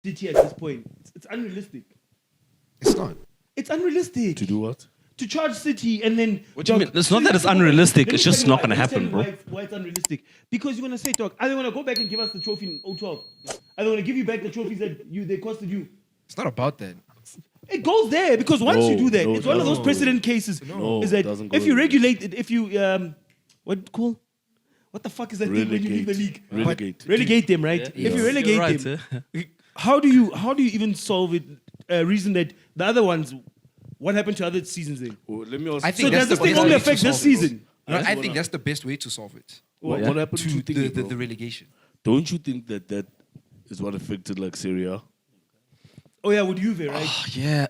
City at this point. It's unrealistic. It's not. It's unrealistic. To do what? To charge City and then... What do you mean? It's not that it's unrealistic, it's just not going to happen, bro. Why it's unrealistic? Because you're going to say, dog, I don't want to go back and give us the trophy in 012. I don't want to give you back the trophies that they costed you. It's not about that. It goes there because once you do that, it's one of those precedent cases. Is that if you regulate it, if you... What the fuck is that thing when you leave the league? Relegate them, right? Yeah. If you relegate them, how do you even solve it? Reason that the other ones... What happened to other seasons then? Well, let me ask I think So does this thing only affect this season? I think that's the best way to solve it. What happened To to the relegation. Don't you think that is what affected like Serie A? Oh yeah, with Juve, right? Oh, yeah.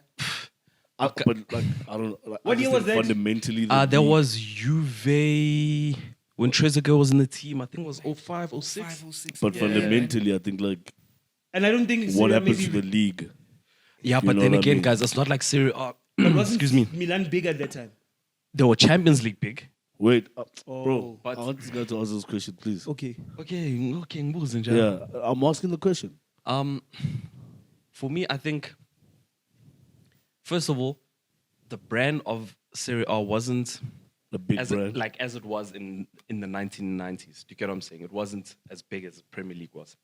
But like I don't. Like, What I year just was think that? Fundamentally, There was Juve when Trezeguet was in the team. I think it was 05, 06. But fundamentally, I think like And I don't think what Serie A happens maybe- to the league. Yeah, You but know then what I again, mean? guys, it's not like Serie A. But wasn't Excuse me. Milan big at that time? They were Champions League big. Wait, Oh. bro. But- I want this guy to answer this question, please. Okay. Okay, Mbuzi njalo. Yeah, I'm asking the question. For me, I think, first of all, the brand of Serie A wasn't The big as brand. as it was in the 1990s. Do you get what I'm saying? It wasn't as big as the Premier League was,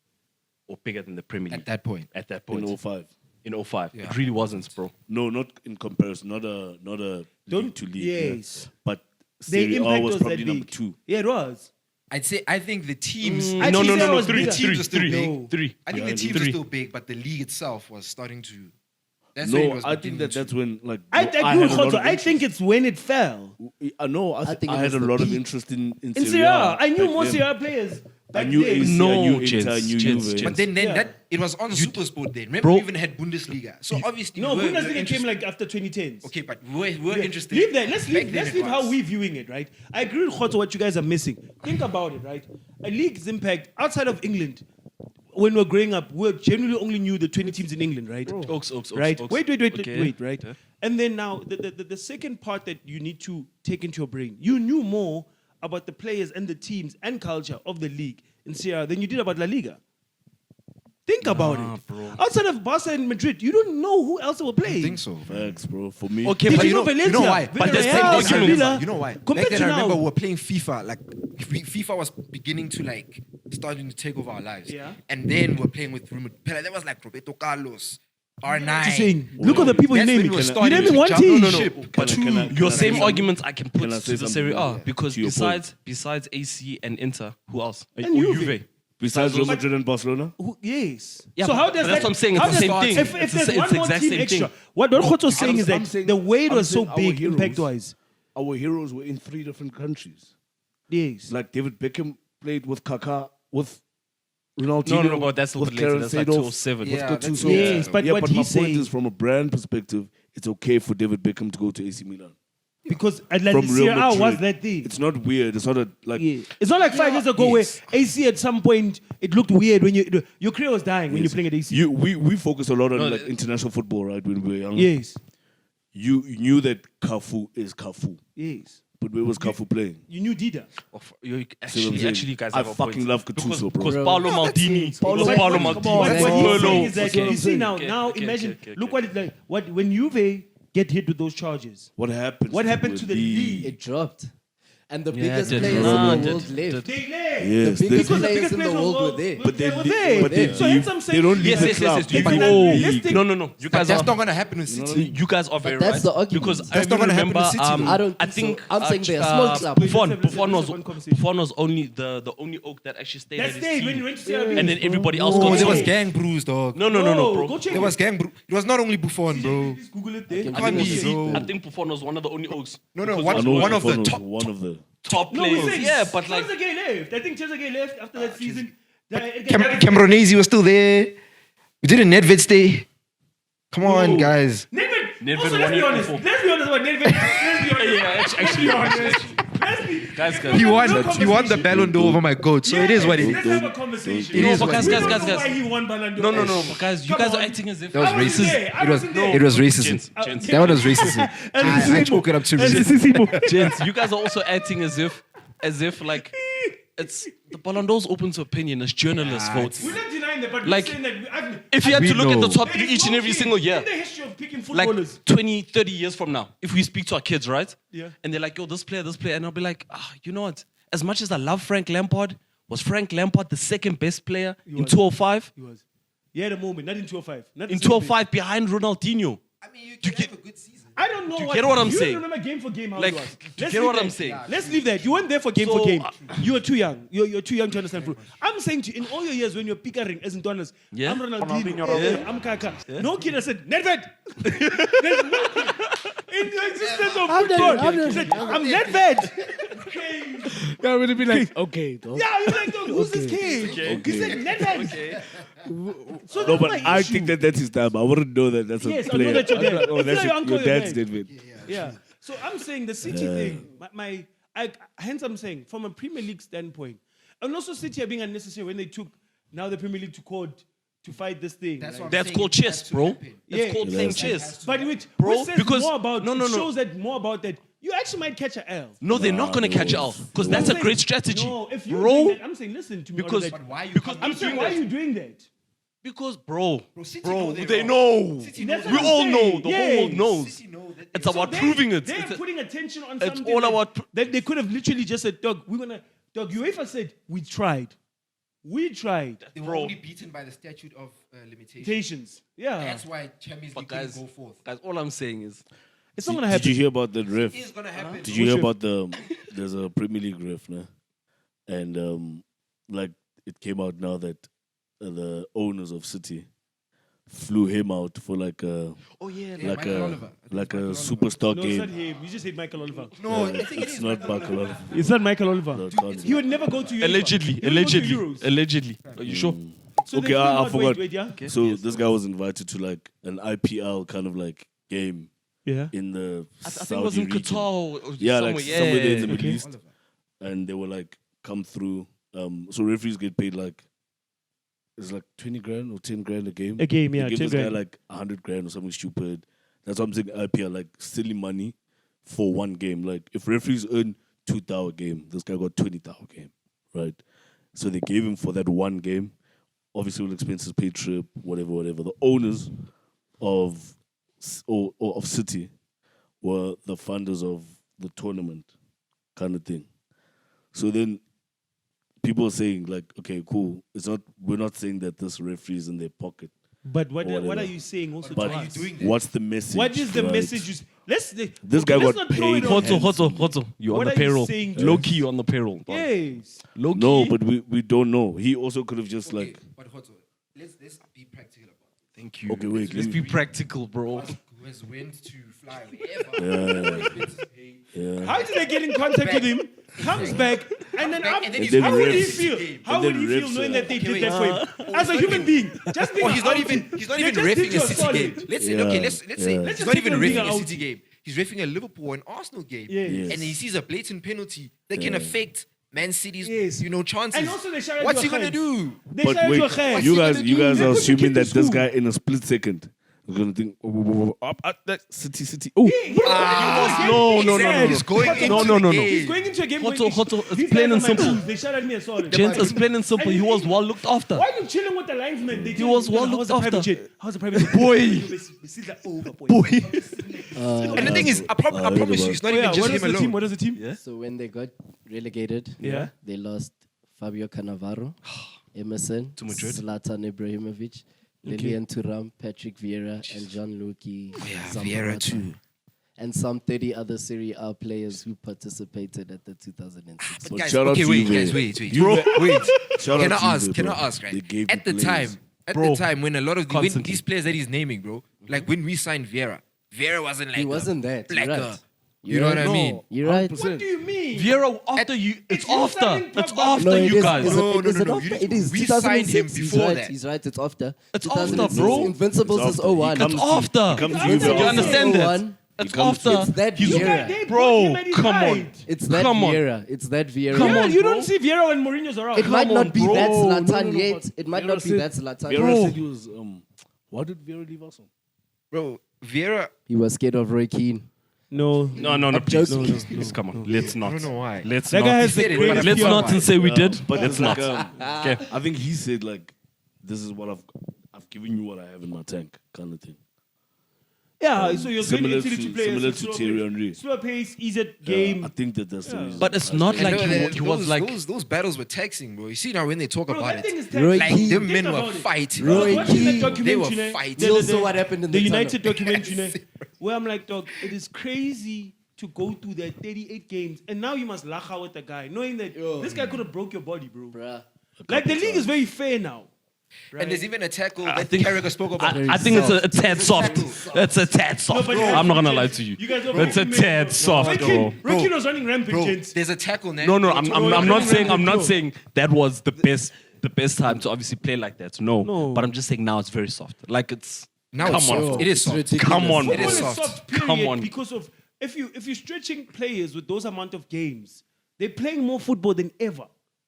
or bigger than the Premier League At that point. At that point, in 05. in 05. Yeah. It really wasn't, bro. No, not in comparison. Not a league to league. Yes. But The Serie A impact was was probably that number big. 2. Yeah, it was. I think the teams. I No, think no, Serie A no, was three, bigger. teams were still three, big. three. I think the Yeah, teams were three. still big, but the league itself was starting to. That's when it No, was I think beginning that to- that's when like I no, agree had with a lot Khoto. of I think interest. it's when it fell. I know. I think I it had a was the lot of peak. interest in In Serie A, I knew back more then. Serie A players. I back knew then. AC, I No, knew gents, Inter, I knew gents, Juve. gents. But then Yeah. that it was on Supersport then. Remember, Bro- we even had Bundesliga. So obviously, No, we're Bundesliga came interested. like after 2010s. Okay, but we're interested. Leave that. Let's Back leave. then Let's it leave how was. we're viewing it, right? I agree with Khoto what you guys are missing. Think about it, right? A league's impact outside of England. When we were growing up, we generally only knew the 20 teams in England, right? Oaks, Right. Oaks. Wait, Okay. right? Yeah. And then now the second part that you need to take into your brain, you knew more about the players and the teams and culture of the league in Serie A than you did about La Liga. Think about it. bro. Outside of Barca and Madrid, you don't know who else will play. I think so. Facts, bro. For me, Okay, Did but you you know know, Valencia? You know why? But there's Villarreal, argument. Sevilla, You know why? Compared Back then, to I now, remember we were playing FIFA. Like FIFA was beginning to like starting to take over our lives. Yeah. And then we're playing with remote. That was like Roberto Carlos, R9. Just saying, look at the people That's you're when naming. we were You're starting naming to one jump. team. No. But Can I your say same something? arguments I can put Can I to say the something? Serie A Yeah. because To your besides AC and Inter, who else? And Or Juve. besides Real Madrid and Barcelona, Yes. Yeah, so but how does that's that? what I'm saying, it's how the does- same thing. If It's there's the one more exact team same extra, thing. what Khoto's saying is I'm that saying- the weight I'm was so saying our big heroes- impact-wise. our heroes were in 3 different countries. Yes. Like David Beckham played with Kaká, with Ronaldinho. No, but that's a with little later. That's like Clarence 207. Yeah, Seedorf, that's- Gattuso. Yes, but what my he's point saying- is, from a brand perspective, it's okay for David Beckham to go to AC Milan. Because Atlanta From Real Serie A was Madrid, that thing. It's not weird. It's not a like. Yeah. It's not like 5 years ago Yes. where AC at some point it looked weird when your career was dying when you're playing at AC. We focus a lot on No, like international football, right? When we were young. Yes. You knew that Cafu is Cafu, Yes. but where was Cafu playing? You knew Dida. You See what I'm saying? actually, you guys I have a point. fucking love Gattuso, bro. Because Bro. Paolo Maldini, Paulo because Paolo Maldini, Maldini, come on, What man. he's Pirlo. saying is that Okay. you see now, Okay, imagine, okay. look what it's like. When Juve get hit with those charges, What happened? what happened to the league? It dropped. And the Yeah, biggest it did. players Nah, in the it world did. left. They left. Yes, The they, biggest Because the players biggest in the players world were there. but they, were leave- there. but they So leave. hence I'm saying- They don't leave Yes, the yes, club. yes. If But you're no, realistic- no. You But guys that's are. not gonna happen with City. You guys are very that's right. the argument. Because That's I not even gonna happen remember. to City, though. I don't I think think so. I'm saying they're a small club. Buffon Let's have was one conversation. Buffon was only the only oak that actually stayed That at his stayed when team. you went to Serie B. And then everybody else Oh, got there was sold. gang brews, dog. No, bro. Go check There was gang brew. It was not only Buffon, bro. Please Google it there. Okay, I Can't think, be, bro. I think Buffon was one of the only oaks. No, Because one I he know was one of the Buffon was top- one of the. top No, we're players. saying Yeah, but like Trezeguet left. I think Trezeguet left after that season. Cameronese was still there. We did a Nedved stay. Come on, guys. Nedved. Also, won let's be it honest. before. Let's be honest about Nedved. Let's be honest. Yeah, actually, Let's be guys. He won the Ballon d'Or over my goat, so it is what it is. Let's have a conversation. It is but what guys, it We is. don't guys, know guys. why he won Ballon d'Or. No, but guys, you Come guys are on. acting as if That was I wasn't racist. there. I It was wasn't there. it was racism. Gents, That one was racism. I chalk it up to racism. gents, you guys are also acting as if like it's the Ballon d'Or's open to opinion as journalists vote. We're not denying that, but Like, we're saying that If you had We to look at the know. top three each and every single year, In the history of picking like footballers. 20, 30 years from now, if we speak to our kids, right? Yeah. And they're like, yo, this player, and I'll be like, you know what? As much as I love Frank Lampard, was Frank Lampard the second best player in was. 205? He was. He had a moment, not in 205. Not In the same 205 behind Ronaldinho. I mean, you can have a good season. I don't know. Do you get what I'm you saying? remember game for game how Like, it was. do you Let's get leave what that. I'm saying? Let's leave that. You weren't there for game So, for game. You were too young. You're too young to understand football. I'm saying to you, in all your years when you're pickering as in Donnas, Yeah. I'm Ronaldinho, Yeah. I'm Kaka. No kid has said, Nedved. There's no kid in the existence of football. He said, I'm Nedved. Okay. That would have been like, okay, though. Yeah, you're like, "Dog, who's this kid? He said, Nedved. So No, that's but my I issue. think that's his time. I wouldn't know that that's Yes, a I know player. that you're dead. Oh, It's that's not your uncle, your you're dad's dead. David. Yeah. So I'm saying the City thing, hence I'm saying from a Premier League standpoint, and also City are being unnecessary when they took now the Premier League to court to fight this thing. That's Like, what I'm That's saying, called it chess, has to bro. happen. That's Yeah. called playing chess. but which Bro, says because- more about no, no, no. shows that more about that you actually might catch an L. No, they're not going to catch it off because that's a I'm great saying- strategy. No, if you're bro, doing that, I'm saying listen to me. because, Oliver. But why you because can't I'm I'm do saying doing why are that. you doing that? Because, bro, City know they're they wrong. know. City That's know We what I'm all saying. know. The whole world Yes. knows. City know that It's they're about They- proving it. They're It's- putting attention on it's something all that- about that they could have literally just said, "Dog, we're gonna." Dog, UEFA said we tried. We tried. They were Bro. only beaten by the statute of limitations. Limitations. Yeah. That's why Champions But League couldn't guys, go forth. guys, all I'm saying is, It's not gonna Did happen. you hear about the ref? It's gonna happen. Did you hear Which about there's a Premier League ref, nah? And like it came out now that the owners of City flew him out for like a oh yeah, Yeah, like Michael a Oliver. I think like it's a Michael superstar No, it's not game. him. You just hate Michael Oliver. No, I think it It's is. not Michael Michael Oliver. It's not Michael Oliver. No, it can't He be. would never go to UEFA. allegedly, He would go to allegedly, Euros. allegedly. Are you sure? So Okay, they flew I out- forgot. Wait, yeah. Okay. So this guy was invited to like an IPL kind of like game Yeah. in the I think Saudi it was in region. Qatar or Yeah, somewhere. like somewhere there in the Middle Okay. East, and they were like come through. So referees get paid like it's like 20 grand or 10 grand a game. A game, yeah, They give 10 this guy grand. like 100 grand or something stupid. That's what I'm saying. IPL like silly money for one game. Like if referees earn 2,000 a game, this guy got 20,000 a game, right? So they gave him for that one game. Obviously, all expenses paid, trip, whatever. The owners of of City were the funders of the tournament, kind of thing. So then people are saying like, okay, cool. We're not saying that this referee is in their pocket. But what Whatever. are you saying also But to us? doing that? what's the message? What is the right? message? This guy let's got not throw paid. it on- Hoto, you on What the are you payroll. saying to Low us? key on the payroll. Yes. Low key. No, but we don't know. He also could have just like. but Hoto, let's be practical about it. Thank you. Okay, wait, Let's let be me- practical, bro. Who has went to fly wherever? How did they get in contact with him? Comes back, and then, Back, and then he's how would he refs. feel? How And would then he feel refs, knowing that they okay, did wait. that for him? As a human being, just being Oh, he's not out- even they refing just did a you City solid. game. Let's say, Yeah, okay, let's say yeah. Let's he's just not take even him being refing a out. City game. He's refing a Liverpool and Arsenal game. Yes. Yes. And he sees a blatant penalty that can affect Man City's, Yes. chances. And also they shout at What's he your gonna head. do? They But shout at wait, your head. you What's guys he gonna do? are They put your assuming kid that to this school. guy in a split second is gonna think up that City. Oh, No. He's going into No, the no. game. He's going into a game. Hoto, going, Hoto, it's these plain guys and are my simple. booze. They shout at me and saw it. Gents, it's plain and simple. He was well looked after. Why are you chilling with the linesman? They was well How's looked the private after. jet? How's the private jet? Boy. Boy. And the thing is, I promise you, it's not Oh, even yeah, just what him is the team? alone. What is the team? So when they got relegated, Yeah. they lost Fabio Cannavaro, Emerson, To Madrid. Zlatan Ibrahimovic, Lilian Thuram, Patrick Vieira, and Gianluigi Vieira Zambrata. too. And some 30 other Serie A players who participated at the 2006. But guys, shout out okay, to wait, you, guys, man. wait. You Bro, man. wait. Shout Can out I to ask? you, Can bro. I ask? They Right? gave At you the players. time, when a lot of Constantly. these players that he's naming, bro, like when we signed Vieira wasn't like He wasn't that. You're blacker. right. You know what I mean? You're right. What do you mean? Vieira after you. It's It's you after. signing It's Pogba. after No, it you is. guys. Is it- No, is no, it no. after? You- It is. we signed him 2006. He's before right. that. He's right. It's after. It's 2006. after, bro. Invincibles It's is after. 01. He It's comes to- after. he comes to You you, guys bro. You understand that? 01. It's comes to- after. It's that He's- You guys, Vieira. they Bro, bought him and he come on. died. It's that Come on. Vieira. It's that Vieira. Come Yeah, on, you bro. don't see Vieira when Mourinho's around. It might on, not be bro. that No, Zlatan no, yet. but It might Vieira not be said- that Zlatan. Vieira Bro. said he was what did Vieira leave us on? Bro, Vieira. He was scared of Roy Keane. No. No, please, joking. please, come on. Let's not. I don't know why. Let's That not. guy has the said it, greatest but Let's PR. not and say we did. But Let's it's like, not. Okay. I think he said like, this is what I've given you what I have in my tank, kind of thing. Yeah, so you're saying Similar utility to- players. similar with to slower Thierry pace- Henry. Slower pace, easier Yeah, game. I think that's the reason. But it's not And like no, he was those, like. those battles were taxing, bro. You see now when they talk Bro, about that it, thing is Roy terrible. like Keane. them Think men were about it. fighting. I was Roy watching Keane. that documentary. They were ne? fighting. We all saw what happened in the United tunnel. documentary, ne, where I'm like, dog, it is crazy to go through that 38 games and now you must laugh out with the guy, knowing that this guy could have broke your body, bro. Bruh. Like the league is very fair now. And there's even a tackle I that think- Carragher spoke about. I think it's a tad soft. It's a tad soft. but I'm not gonna lie to you. You guys are It's a tad soft, bro. Roy Keane was running rampant, Bro, gents. there's a tackle now. No, I'm not saying Bro. saying that was the best time to obviously play like that. No, No. but I'm just saying now it's very soft. Like it's Now come it's on, soft. bro. It is soft. ridiculous. Come on, It bro. is Football soft. period, Come on. because of if you're stretching players with those amount of games, they're playing more football than ever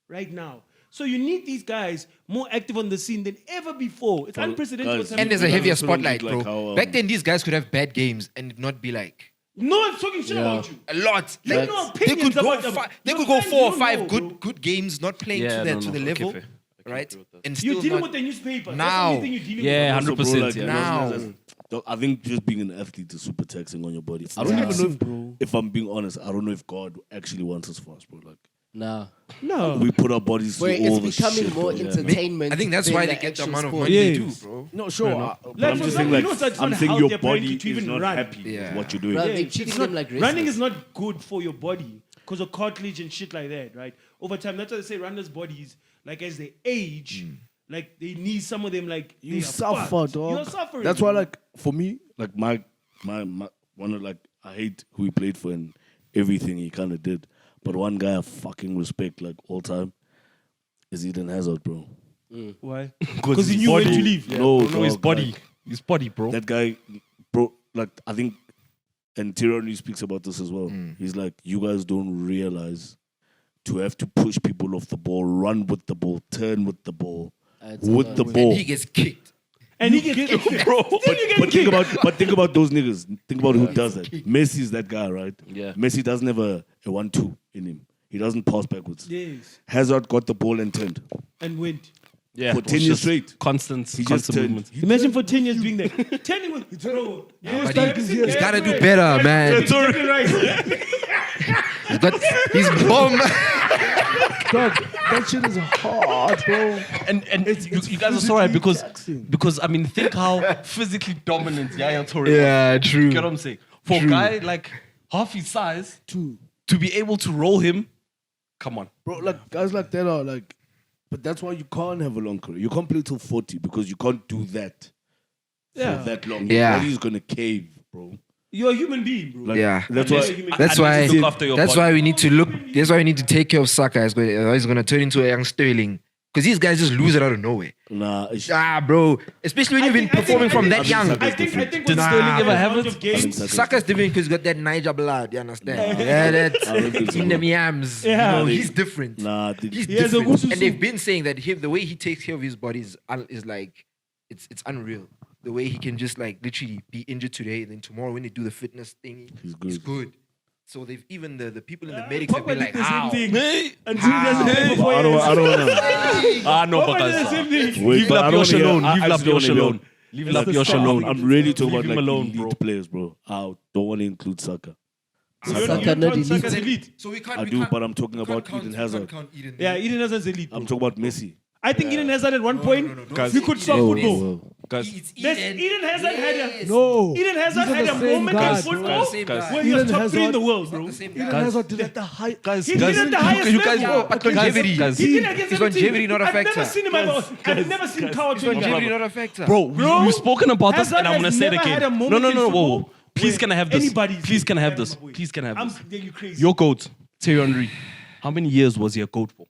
right now. So you need these guys more active on the scene than ever before. It's unprecedented. guys, what's And happening there's a right now. heavier That's what I spotlight, think, bro. like how, Back then, these guys could have bad games and not be like No one's talking shit about you. a lot. You Like, have no they opinions could go, about them. they Your could go fans 4 or don't 5 know, good bro. good games, not playing Yeah, to no, the no, okay, level, fair. right? And You're still dealing not, with the newspaper. Now. That's the only thing you're dealing Yeah, with. 100%. like, yeah. Now. I think just being an athlete is super taxing on your body. I don't even know if I'm being honest, I don't know if God actually wants us for us, bro. Like Nah. No. we put our bodies Where through all it's the becoming shit, more bro. entertainment. I think that's than why the they get the actual amount of sport. money they do, Yes. bro. No, sure. Like, But I'm for just example, saying, you like, know, it's I'm not saying healthy your apparently body to is even not run. happy Yeah. with what you're doing. Bruh, Yeah, they it's treating not- them like running wrestlers. is not good for your body because of cartilage and shit like that, right? Over time, that's why they say runners' bodies, like as they age, like they need some of them, like You they are suffer, fucked. dog. You're suffering. That's why, bro. like, for me, like my one of like I hate who he played for and everything he kind of did, but one guy I fucking respect like all time is Eden Hazard, bro. Why? Because he knew when to leave. No, no, his dog, body, like, his body, bro. that guy, bro. Like I think, and Tyranny speaks about this as well. He's like, you guys don't realize to have to push people off the ball, run with the ball, turn with the ball, It's a with lot. the And ball. he gets kicked. And he gets kicked, bro. But think about those niggas. Think about who does that. Messi is that guy, right? Yeah. Messi doesn't have a 1-2 in him. He doesn't pass backwards. Yes, Hazard got the ball and turned. and went. Yeah, For it was 10 years just straight. constant, He just constant turned. movement. Imagine for 10 years doing that. 10 years, bro. But he's gotta do better, man. Exactly right. He's bomb. Dog, that shit is hard, bro. And you guys are so right because I mean think how physically dominant Yaya Toure was. Yeah, true. You get what I'm saying? For a guy like half his size to be able to roll him, come on. Bro, like guys like that are like, but that's why you can't have a long career. You can't play till 40 because you can't do that for that long. Yeah. Your body's gonna cave, bro. You're a human being, bro. Like, Yeah. That's Unless why. you make- That's Unless why. you look after your That's body. why we need to look. That's why we need to take care of Saka. He's gonna turn into a young Sterling. Because these guys just lose it out of nowhere. Nah, it's, Bro. Especially when you've been performing from that think young. Saka's I think different. when Did Sterling Sterling ever have amount it? of games, Saka's different because he's got that Niger blood. You understand? Yeah, that's I don't think so. in the yams. Yeah. You know, he's different. Nah, He's He has a different. wusu And they've been saying that the way he takes care of his body is like it's unreal. The way he can just like literally be injured today and then tomorrow when they do the fitness thing, He's he's good. good. So they've even the people in the medics have Papa been did like, the same how? thing until he doesn't play for 4 I years. don't wanna. Ah no, Papa did the because same thing. Wait, leave but I don't Lapiosh wanna hear- alone. I Leave actually Lapiosh don't wanna alone. hear- Leave That's the Lapiosh style. alone. I'm really talking Leave about him like alone, elite bro. players, bro. I don't want to include Saka. You're Saka not not Saka's elite. elite. So we can't. I do, but I'm talking about Eden Hazard. Yeah, Eden Hazard's elite. I'm bro. talking about Messi. I think Eden Hazard at one point, Guys, we could stop Whoa, football. whoa. Guys, Eden Hazard had a No. Eden Hazard These are had the a same moment in guys, football guys, where he was Eden top 3 in the Hazard- world, bro. Eden Hazard did at the high. guys, He did it at the highest you guys, level. But longevity. guys, He did it against Is every team. longevity not a I've never factor? seen him. I've never seen Coward doing Longevity that. not a factor. bro, we've spoken about this, Hazard and I'm gonna has say it never had a again. No, moment no, in no, whoa, football whoa. Please where can I have this? anybody's Please can I have Yeah, this? my boy. Please can I have this? You're crazy. Your goat, Thierry Henry. How many years was he a goat for?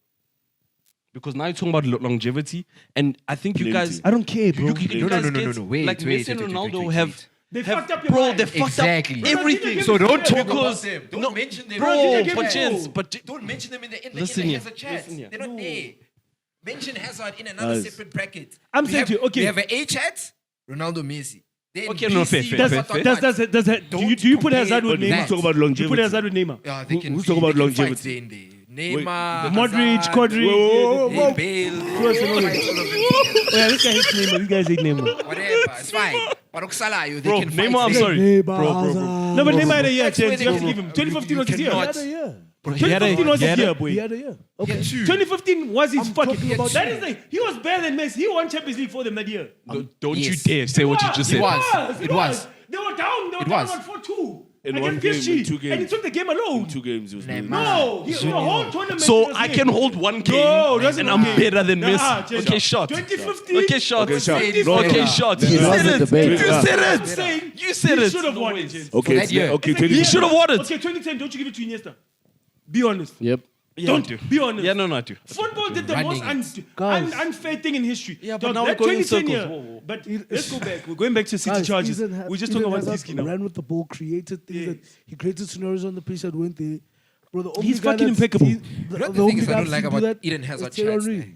Because now you're talking about longevity, and I think you guys, I don't care, bro. you No, guys no, no, get, no, wait, like wait, Messi and wait, Ronaldo wait. have. They have- fucked up your bro, life. they fucked Exactly. up everything. So don't talk because about them. Don't no, mention them. bro. Ronaldo But gave chance, it but Don't mention them in the Listen here. Hazard chat. Listen here. They're not there. Mention Hazard in another Guys. separate bracket. I'm We saying have- to you, okay. We have an A chat, Ronaldo, Messi. Then Okay, no, fair, BC, fair, Does, fair, Hazard, fair. do you put compare Hazard with But Neymar? who's talking about Do you put longevity? Hazard with Neymar? Yeah, they can. Who's talking about they can fight longevity? there and there. Neymar, Modric, Hazard, Kodri. Bale. Oh, yeah, this guy hates Neymar. This guy hates Neymar. Whatever, it's fine. But Oksalayo, they Bro, can fight. Neymar, I'm They- sorry. Bro. No, but Neymar had a year, That's where Chance. You have to they- give him. 2015 was his year. cannot- He had a year. 2015 was He his had a- year, boy. He had a year. Okay. 2015 was his fucking. talking about- That is like he was better than Messi. He won Champions League for them that year. Don't you Yes. dare say what you just said. It was. They were down. They were It down was. on 4-2. In against one game, PSG, in two and he games. took the game alone. 2 games, he was Neymar. No, he, the whole tournament. he So was I there. can hold one game No, that's and not I'm okay. better than Nah, Messi. Chance. Okay, shot. 2015. Okay, shot. Okay, shot. It No, Okay, no. shot. It You was said a it. debate. You said I'm it. saying You said he it. should have won it. Chance. Okay, that year. okay, It's like 20. He should have won it. Okay, 2010. Don't you give it to Iniesta? Be honest. Yep. Yeah, I Don't do. be honest. Yeah, no, I do. Football did the Running most it. Guys. unfair thing in history. Yeah, but Dog, now that we're going in 2010 circles. year- Whoa, whoa. But let's go back. We're going back to City Guys, charges. Eden We're just talking about Hazard Disky now. ran with the ball, created things. That he created scenarios on the pitch that weren't there. Bro, the only He's guy fucking that's- impeccable. he- You know the the only thing is, I guy don't to like do about that Eden Hazard is Thierry chats. Henry. eh?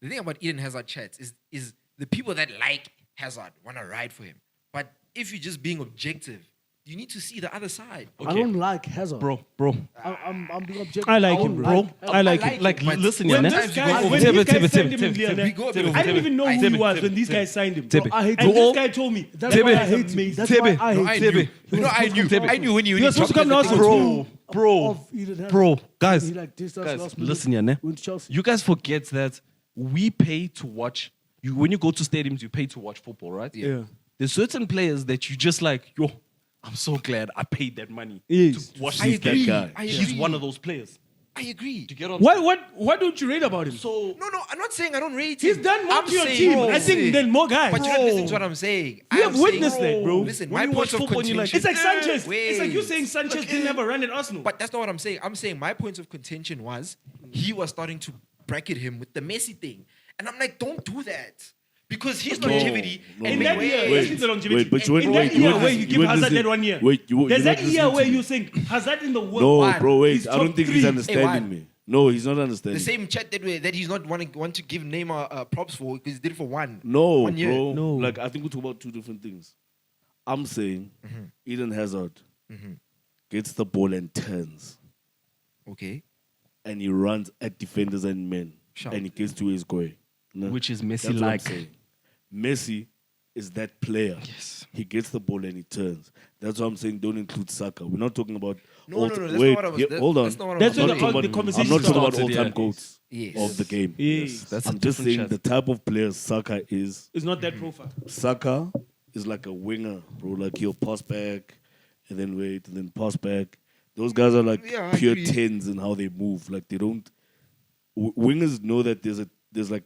The thing about Eden Hazard chats is the people that like Hazard want to ride for him. But if you're just being objective, you need to see the other side. I don't like Hazard. Bro. I'm being objective. I like him, don't bro. like I like I him. Like, But listen, When yeah, this you guy, go when over- these guys Tibbe, signed him in Tibbe, Lyon, We go over- I didn't even know who he was when these guys signed him. Tibbe. I hate And him. this guy told me, That's that why guy I is hate him. amazing. That's Tibbe. why I No, hate I him. knew. You know, I knew. I knew when He was supposed to come chopped last at the year. thing. Bro, Of Eden Hazard. bro, guys, He like dissed us last minute. listen, yeah, ne? Went to Chelsea. You guys forget that we pay to watch. When you go to stadiums, you pay to watch football, right? Yeah. There's certain players that you just like, yo, I'm so glad I paid that money Yes. to watch I this agree. guy. I He's agree. one of those players. I agree. Do you get on? What don't you rate about him? So No, I'm not saying I don't rate He's him. done more I'm to your saying- team. Bro, I think than more guys. But you're not listening to what I'm saying. You I'm have witnessed saying, that, bro. Listen, When my you watch point of football and you're like, contention. It's like Sanchez. Wait. It's like you saying Sanchez didn't have a run at Arsenal. But that's not what I'm saying. I'm saying my point of contention was he was starting to bracket him with the Messi thing. And I'm like, don't do that. Because his longevity no, in no. that year, Wait, let's leave the longevity. wait, but you in wait, that wait, you year wait, where you you give wait, Hazard listen. that 1 year. Wait, you're There's not that year listening where to you me. think Hazard in the world. No, One. bro, wait. He's I don't top think he's three. understanding one. me. No, he's not understanding. the same chat that he's not want to give Neymar props for because he did it for one. No, 1 year. bro. No. Like, I think we talk about two different things. I'm saying Eden Hazard gets the ball and turns, Okay. and he runs at defenders and men, Shout. and he gets to his goal. No? which is That's what I'm Messi-like. saying. Messi is that player. Yes. He gets the ball and he turns. That's what I'm saying. Don't include Saka. We're not talking about. No, that's wait, not what I was. yeah, hold on. That's not what I That's was what I'm the- not saying. talking the about, conversation I'm not talking about started, all-time yeah. goats Yes. of the game. Yes. That's a I'm just different saying chat. the type of player Saka is. It's not that profile. Saka is like a winger, bro. Like he'll pass back and then wait and then pass back. Those guys are like Yeah, I pure agree. tens in how they move. Like they don't. Wingers know that there's like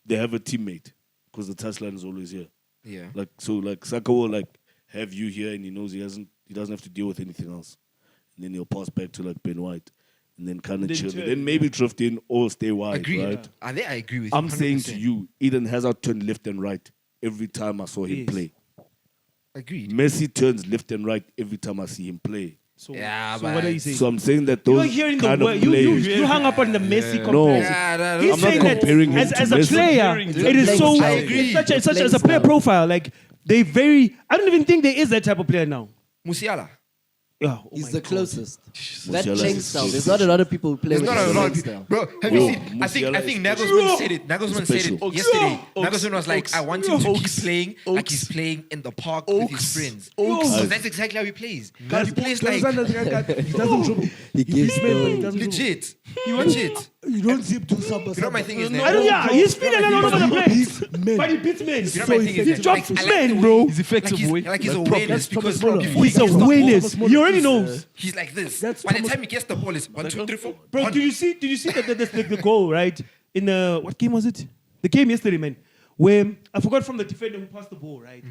they have a teammate because the touchline is always here. Yeah. Like so, like Saka will like have you here, and he knows he doesn't have to deal with anything else. And then he'll pass back to like Ben White, and then kind of Then chill. turn, Then maybe drift in or stay wide, Agree. right? I agree with you. I'm saying 100%. to you, Eden Hazard turned left and right every time I saw him Yes. play. Agreed. Messi turns left and right every time I see him play. So, Yeah, so but- what are you saying? So I'm saying that You those are hearing the kind word. of You players. hung up on the Messi comparison. No. Yeah, He's I'm not saying that comparing him as to a Messi. player, it is so. I agree. It's such It's as a player playing style. profile. Like they very. I don't even think there is that type of player now. Musiala. Yeah, oh He's my the God. closest. That Musiala chain is style. so There's not a lot of people who play There's with not a that lot chain of people. style. Bro, have Bro, you seen? I think Musiala is Nagelsmann said it. Nagelsmann said Special. it yesterday. Oaks. Nagelsmann was like, Oaks. I want him to keep Oaks. playing like Oaks. he's playing in the park with his Oaks. friends. Oaks. Because that's exactly how he plays. He plays Do you like understand that the guy- he doesn't dribble. He gives beats men, but he those. doesn't dribble. legit. Legit. You don't zip to samba. You know what my thing is I now? don't. Yeah, he's feeling all over the place. Beats men. But he beats men. You know So my thing effective. He is drops like, I like men, the way- bro. He's effective, boy. Like his That's awareness Thomas because Muller. before he It's gets the ball, awareness. He already knows. he's like this. That's By the Thomas- time he gets the ball, it's 1, 2, 3, 4. Bro, one. did you see the goal, right? In what game was it? The game yesterday, man. Where I forgot from the defender who passed the ball, right?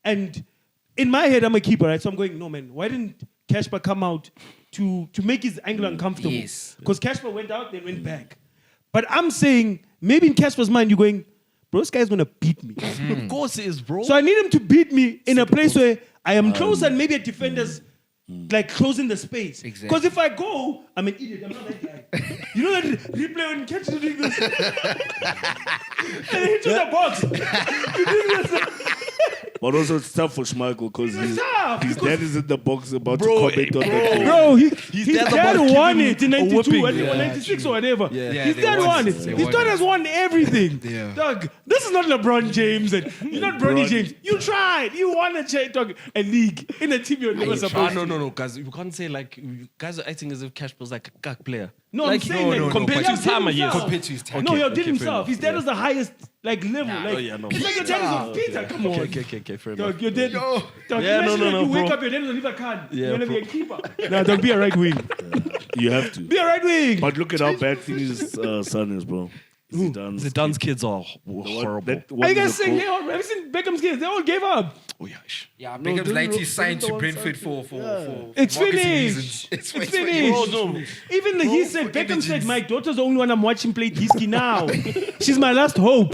And in my head, I'm a keeper, right? So I'm going, no, man, why didn't Kasper come out to make his angle uncomfortable? Yes. Because Kasper went out, then went back. But I'm saying, maybe in Kasper's mind, you're going, bro, this guy's gonna beat me. Of course it is, bro. So I need him to beat me in a place where I am close and maybe a defender's like closing the space. Exactly. Because if I go, I'm an idiot. I'm not that guy. You know that replay when catch the doing this? And then he to the box. He doing this. But also it's tough for Schmeichel because It's tough, his because- dad is in the box about Bro, to comment on that game. Bro, his dad's dad about to won give it in him a 92 whipping. and Yeah, 96 or whatever. Yeah, His they dad won won it. it. They His won dad it. has won everything. Yeah. Dog, this is not LeBron James and you're not Bronny James. You tried. You won a league in a team you're never supposed to. No, guys. You can't say like you guys are acting as if Cashpo's like a gag player. No, like, I'm saying that compared he to his outdid time, yes. himself. Compared to his time. No, he outdid okay, fair himself. enough. His dad was the highest level. oh, yeah, no. He's like your dad is of Peter. Come on. Okay, fair enough. Dog, your dad. Dog, Yeah, imagine no, you wake bro. up, your dad is Oliver Kahn. Yeah, You're gonna be bro. a keeper. No, don't be a right wing. You have to. Be a right wing. But look at how bad his son is, bro. Zidane's Zidane's kids are one- horrible. that one Are you is guys a saying pro- they all? Have you seen Beckham's kids? They all gave up. Oh yeah. Yeah, No, Beckham's don't 90 look- signed don't to look Brentford on for It's marketing finished. reasons. It's finished. Bro, no. Even he said, Beckham said, my daughter's the only one I'm watching play Disky now. She's my last hope.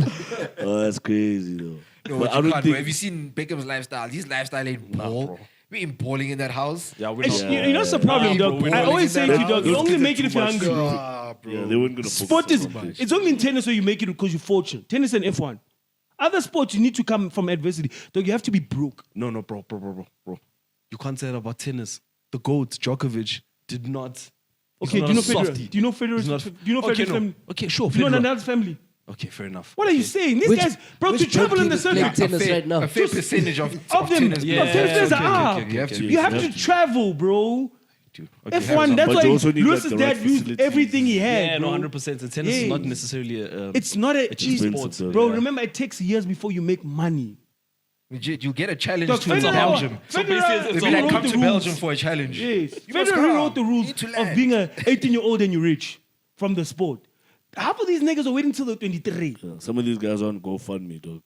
Oh, that's crazy though. No, But but I you don't can't, think bro. Have you seen Beckham's lifestyle? His lifestyle ain't ball. We ain't balling in that house. Yeah, we're It's- not. You know what's the problem, Nah, dog? bro, we're I not always say making to you, that dog, you Those only kids make are it if too you're much hungry. to- Yeah, they weren't gonna focus Sport is, on that. it's only in tennis where you make it because you fortune. Tennis and F1. Other sports, you need to come from adversity. Dog, you have to be broke. No, bro. You can't say that about tennis. The GOAT, Djokovic, did not. he's Okay, not do you know a softie. Federer? Do you know Federer's? He's not- Do you know Okay, Federer's no. family? Okay, sure, Do you know Federer. Nadal's family? Okay, fair enough. What are you Okay. saying? These Which- guys, bro, to which travel in the goalkeepers play circuit. tennis right now? A fair percentage of Of them, tennis. Yeah, of tennis players okay, are okay, up. okay, You have to okay. be- You have to travel, bro. Okay, F1, that's But why you also need, Lewis's like, the right dad used facilities. everything he had. Yeah, no, bro. 100%. And tennis is Yeah. not necessarily a. It's not a cheap expensive, sport, though, bro. yeah. Remember, it takes years before you make money. Legit, you get a challenge Dog, to Federer- Belgium. So Federer- basically, it's They'll a be Federer like, wrote come the to rules. Belgium for a challenge. Yes, You must Federer come. rewrote the You rules need to of land. being a 18-year-old and you're rich from the sport. Half of these niggas are waiting till they're 23. Yeah, some of these guys on GoFundMe, dog.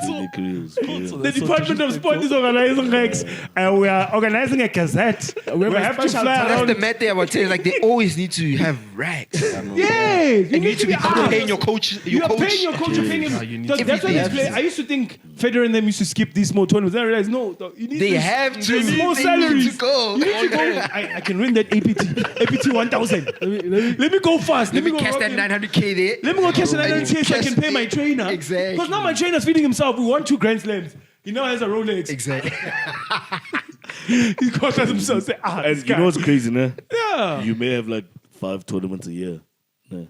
Daily careers. The Department of Sport is organizing Rex, and we are organizing a gazette. We have to fly That's around. the mad thing about tennis. Like they always need to have racks. Yes, you And you need to be asked. paying your coach. You Your are coach. paying your coach, you're paying him. you need Dog, to that's why be these there. players. I used to think Federer and them used to skip these small tournaments. Then I realized, no, dog, you need They to, have to. there's more They salaries. need to go. You need to go. I can win that APT 1000. Let me go fast. Let me go cash rock that in. 900K there. Let me go cash the And 900K so I cash can pay my it. trainer. Exactly. Because now my trainer's feeding himself. We won 2 Grand Slams. He now has a Rolex. Exactly. He calls himself say, And this you guy. know what's crazy, nah? Yeah. You may have like 5 tournaments a year. Nah.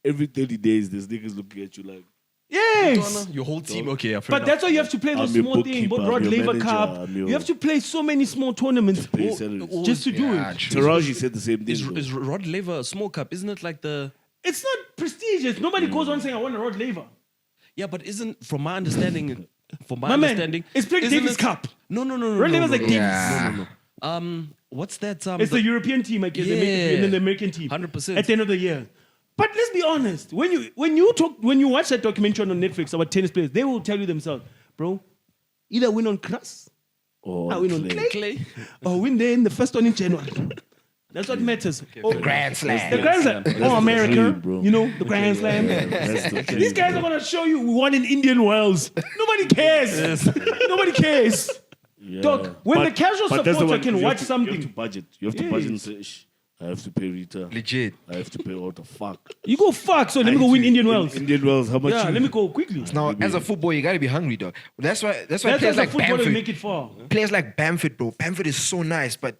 Every 30 days, there's niggas looking at you like, Yes. Your whole team. Okay, yeah, fair But enough. that's why you have to play those I'm your small things. bookkeeper, Rod I'm your Laver manager, Cup. I'm your- You have to play so many small tournaments pay salaries. just to do Yeah, it. true. Taraji said the same thing. bro. Is Rod Laver a small cup? Isn't it like the? It's not prestigious. Nobody goes on saying, I want a Rod Laver. Yeah, but isn't from my understanding? From my My man, understanding, it's playing isn't Davis it- Cup. No. Rod Laver's like Davis. Yeah. What's that? It's the European team, I guess, and then the American team. 100%. At the end of the year. But let's be honest. When you watch that documentary on Netflix about tennis players, they will tell you themselves, bro, either win on grass, Or win on clay. clay, or win there in the first one in January. That's what matters. Grand Slam. The Grand Slam. That's Oh, the America. dream, bro. You know, the Grand Slam. That's the These dream, guys are bro. going to show you we won in Indian Wells. Nobody cares. Nobody cares. Yeah. Dog, when the casual but that's the supporter one, can you watch have to- something. You have to budget. You have to Yes. budget and say, "Shh, I have to pay Rita. Legit. I have to pay what the fuck. You go fuck. So let me go win Indian Wells. Indian Wells, how much? Yeah, let me go quickly. Now, as a footballer, you gotta be hungry, dog. That's why That's players as a like footballer you Bamford, make it far. players like Bamford, bro. Bamford is so nice, but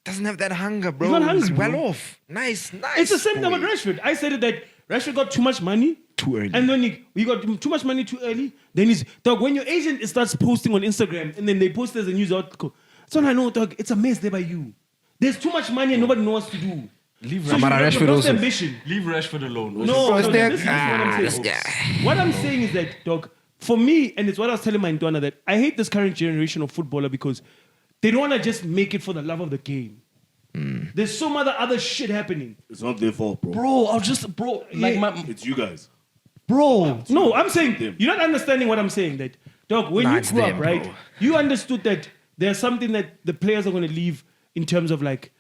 doesn't have that hunger, bro. He's not hungry, well bro. off. Nice. It's the same thing boy. about Rashford. I said it that Rashford got too much money. Too early. And then he got too much money too early. Then he's, dog, when your agent starts posting on Instagram and then they post as a news article, that's when I know, dog, it's a mess there by you. There's too much money and nobody knows what to do. Leave So you Amara lost Rashford also. ambition. Leave Rashford alone. No, First no, step. this is what I'm this saying. guy. What I'm saying is that, dog, for me, and it's what I was telling my Ndwana, that I hate this current generation of footballer because they don't want to just make it for the love of the game. There's so much other shit happening. It's not their fault, bro. Bro, I'll just like my It's you guys. Bro, no, I'm saying them. you're not understanding what I'm saying. That dog, when Nah, you it's grew them, up, right, bro. you understood that there's something that the players are going to leave in terms of like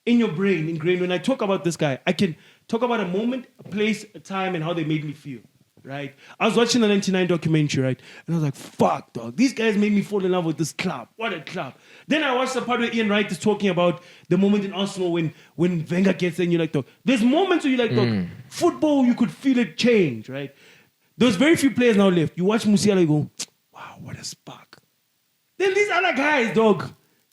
in your brain, ingrained. When I talk about this guy, I can talk about a moment, a place, a time, and how they made me feel. Right? I was watching the 99 documentary, right? And I was like, fuck, dog. These guys made me fall in love with this club. What a club. Then I watched the part where Ian Wright is talking about the moment in Arsenal when Wenger gets there and you're like, dog. There's moments where you're like, dog, football, you could feel it change, right? There's very few players now left. You watch Musiala, you go, wow, what a spark. Then these other guys, dog.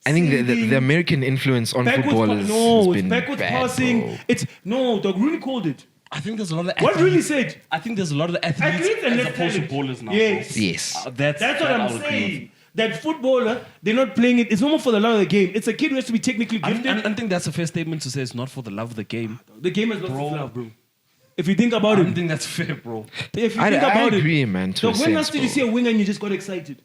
I think the singing, American influence on backwards football pa- has no, been it's backwards bad, passing. bro. It's no, dog. Rooney called it. I think there's a lot of What athletes. really said? I think there's a lot of athletes, Athletes and as left opposed to talent. ballers now. Yes. bro. Yes. That's What that I'm I'll agree saying. That footballer, they're not playing it. It's no more for the love of the game. It's a kid who has to be technically with. gifted. I think that's a fair statement to say it's not for the love of the game. The game has lost Bro. its love, bro. If you think I about don't it, think that's fair, bro. if you I think about agree, it, man. To so a when sense, last did you bro. see a winger and you just got excited?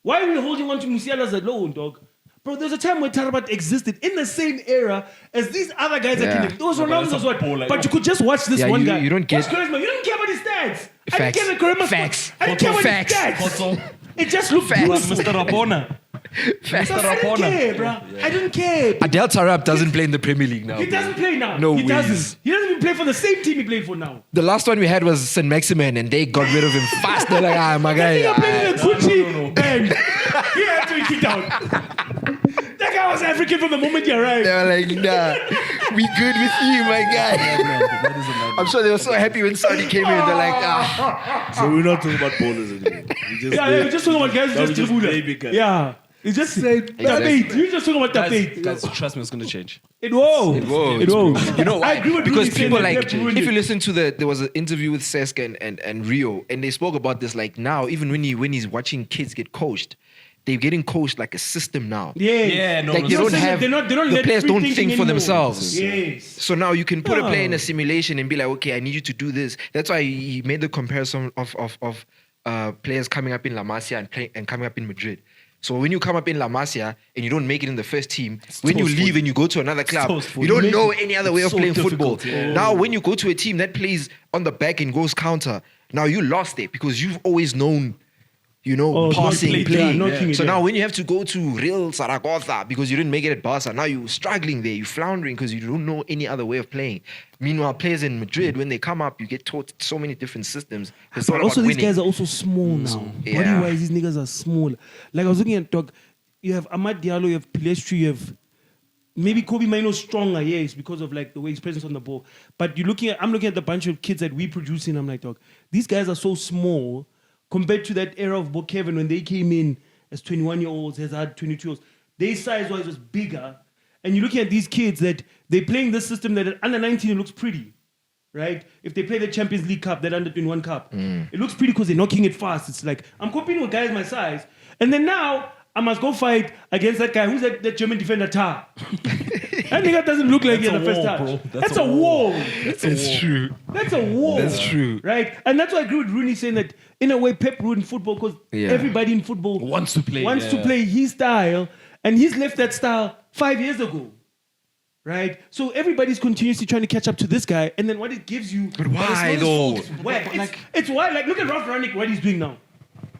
Why are we holding on to Musiala alone, dog? Bro, there's a time when Tarabat existed in the same era as these other guys. Yeah. That those but Ronaldo's that's a what? baller. But you could just watch this Yeah, one you- guy. you don't get- Watch Quaresma. You don't care about his stats. I didn't Facts. care about Quaresma's Facts. I didn't care about Facts. his stats. Koto. It just looked Facts. beautiful. Mr. Rapona. Facts. I didn't care, bro. I didn't care. Adel Tarab doesn't play in the Premier League now. He bro. doesn't play now. No he ways. doesn't. He doesn't even play for the same team he played for now. The last one we had was St. Maximin, and they got rid of him fast. They're like, ah, my I guy. think I played in a Gucci no. band. He had to be kicked out. That guy was African from the moment he arrived. They were like, nah, we good with you, my guy. I'm sure they were so happy when Saudi came in. They're like, ah. So we're not talking about ballers anymore. We just Yeah, we're just talking about guys who Now just we just dribble. baby guys. Yeah. It's just Exactly. tapete. You're just talking about tapete. Guys, trust me, it's going to change. It won't. It won't, It won't. You know I why? agree with Because Rudy saying people that like, Pep ruined if you it. listen to there was an interview with Sesk and Rio, and they spoke about this. Like now, even when he's watching kids get coached, they're getting coached like a system now. Yeah. Yeah, no, Like no, they no, don't They're have not the let players free don't thinking think for anymore. themselves. Yes. So now you can put a player in No. a simulation and be like, okay, I need you to do this. That's why he made the comparison of players coming up in La Masia and coming up in Madrid. So when you come up in La Masia and you don't make it in the first team, when you toast for leave you. and you go to another club, toast for you you. don't know any other way of so playing difficult, football. yeah. Now when you go to a team that plays on the back and goes counter, now you lost it because you've always known, Oh, passing, not playing. knocking it, So yeah. now when you have to go to Real Zaragoza because you didn't make it at Barca, now you're struggling there, you're floundering because you don't know any other way of playing. Meanwhile, players in Madrid, when they come up, you get taught so many different systems. It's all But about also, these winning. guys are also small now. Yeah. Body-wise, these niggas are small. Like I was looking at, dog, you have Amad Diallo, you have Pilestri, you have maybe Kobe Mino stronger, yes, because of like the way his presence on the ball. But I'm looking at the bunch of kids that we producing. I'm like, dog, these guys are so small compared to that era of Bo Kevin when they came in as 21-year-olds, has had 22-year-olds. Their size-wise was bigger. And you're looking at these kids that they're playing this system that at under 19 it looks pretty. Right? If they play the Champions League Cup, that under 21 Cup, it looks pretty because they're knocking it fast. It's like, I'm competing with guys my size. And then now, I must go fight against that guy. Who's that German defender, Tar? That nigga doesn't look like he That's had the a first wall, touch. bro. That's a wall. It's true. That's a wall. That's true. Right? And that's why I agree with Rooney saying that, in a way, Pep ruined football because Yeah. everybody in football Wants to play, to yeah. play his style. And he's left that style 5 years ago. Right? So everybody's continuously trying to catch up to this guy. And then what it gives you... But why though? It's whack. It's why. Like, look at Ralph Rangnick, what he's doing now.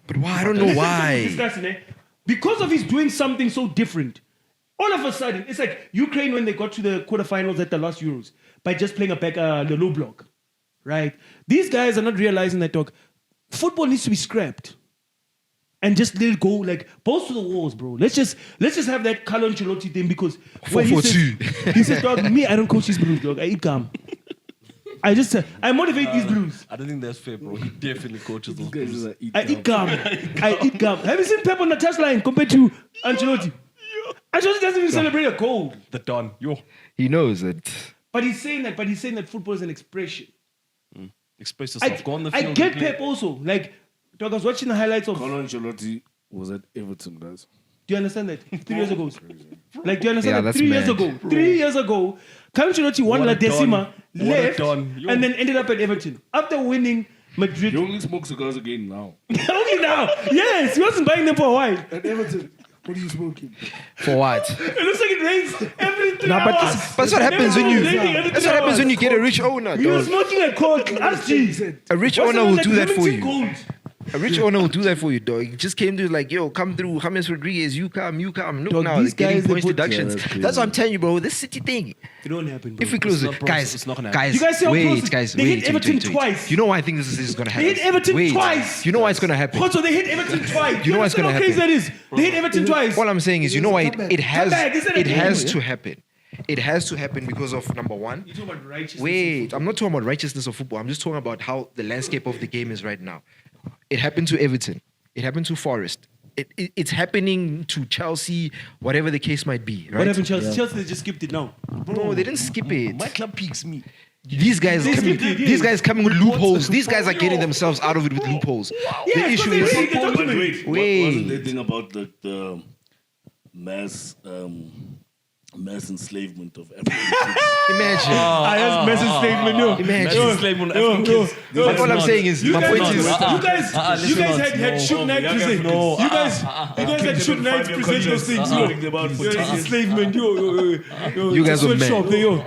But why? I don't know Listen to why. this discussion, eh? Because of he's doing something so different. All of a sudden, it's like Ukraine when they got to the quarterfinals at the last Euros by just playing the low block, right? These guys are not realizing that, dog, football needs to be scrapped and just let it go, like balls to the walls, bro. Let's just have that Carlo Ancelotti thing because when he 4-4-2. he says, dog, me, I don't coach these blues, dog. I eat gum. I motivate these blues. I don't think that's fair, bro. He definitely coaches those guys. I eat gum. I eat gum. Have you seen Pep on the touchline compared to Ancelotti? Ancelotti doesn't even celebrate a goal. The Don. Yo. He knows it. But he's saying that football is an expression. Express yourself. Go on the I field. get and play. Pep also. Like, dog, I was watching the highlights of. Carlo Ancelotti was at Everton, guys. Do you understand that? 3 years ago. Like, do you understand Yeah, that? that's 3 years mad. ago. 3 years ago, Carlo Ancelotti won What La a don. Decima, What a left, don. Yo. and then ended up at Everton. After winning Madrid. He only smokes cigars again now. Only now. Yes, he wasn't buying them for a while. At Everton, what are you smoking? For what? It looks like it rains every 3 Nah, but hours. that's what happens when you. Raining every That's 3 what happens when you hours. get a rich owner. He was Dog. smoking a coke. Ask G. A rich What's owner the will one do that for Remington you. Gold? A rich owner will do that for you, dog. He just came to like, yo, come through, James Rodriguez, you come. Look Dog, now, these they're getting guys, they points put- deductions. Yeah, that's That's what I'm telling you, bro. This City thing. It don't happen, bro. If we close not, it, bro. guys, It's not gonna happen. guys, You guys see how close wait, it- guys, they wait, hit Everton twice. You know why I think this is gonna happen? They hit Everton Wait. twice. You know why it's gonna happen? Also, they hit Everton twice. You know what's understand gonna how crazy happen? that is? They hit Everton twice. All I'm saying is, you know why it Come back, has isn't it? it has Yeah. to happen. it has to happen because of number one. You're talking about righteousness. Wait, I'm not talking about righteousness of football. I'm just talking about how the landscape of the game is right now. It happened to Everton. It happened to Forest. It's happening to Chelsea, whatever the case might be. Right? What happened, Chelsea? Chelsea, they just skipped it now. No, they didn't skip it. My club peaks me. These guys, They coming, skipped it, these yeah. guys coming with loopholes. These guys are getting themselves out of it with loopholes. The Yeah, issue but is, they read the But document. wait, Wait. wasn't the thing about the mass enslavement of African kids? imagine. I have message statement, yo. Imagine. Yo, Enslavement of yo, African yo, kids. yo. But all I'm saying is, You my guys, point is, you guys had no, Shook Knight young present. Africans. You guys had Shook Knight present those things. Yo, enslavement, yo. You guys are mad. Sweatshop, yo.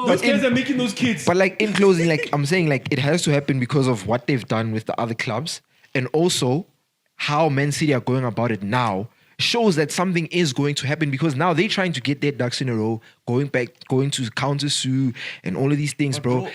Those But in- guys are making those kids. but like in closing, like I'm saying, like it has to happen because of what they've done with the other clubs, and also how Man City are going about it now shows that something is going to happen because now they're trying to get their ducks in a row, going to counter sue and all of these things, bro.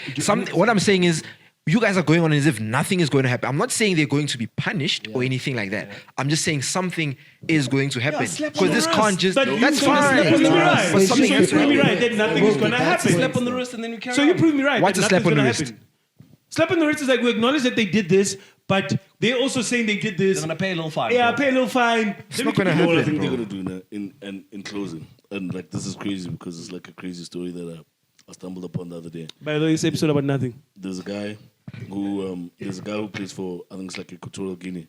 What I'm saying is, you guys are going on as if nothing is going to happen. I'm not saying they're going to be punished or anything like that. I'm just saying something is going to happen because this can't just. But you That's gonna fine. slap on me right. But So something you has to prove me happen. right that nothing is gonna happen. Slap on the wrist and then you carry So you on. prove me right. What's that a slap nothing's on the gonna wrist? happen. Slap on the wrist is like we acknowledge that they did this, but they're also saying they did this. They're gonna pay a little fine. Yeah, bro. pay a little fine. It's not gonna You know what I happen, think they're bro. gonna do now in closing, and like this is crazy because it's like a crazy story that I stumbled upon the other day. By the way, this episode about nothing. There's a guy who plays for, I think it's like Equatorial Guinea,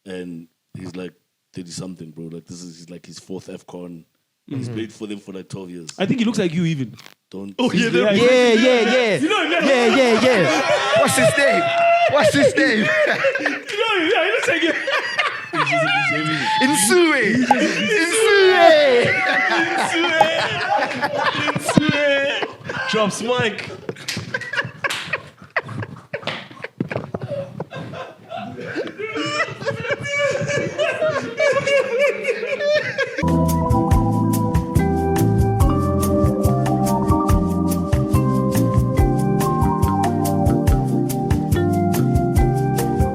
and he's like 30 something, bro. Like he's like his fourth AFCON. He's played for them for like 12 years. I think he looks like you even. Don't. Oh yeah, Yeah, yeah. You know him, Yeah. What's his name? What's his name? You know him, yeah, he looks like you. Insue. Drops mic.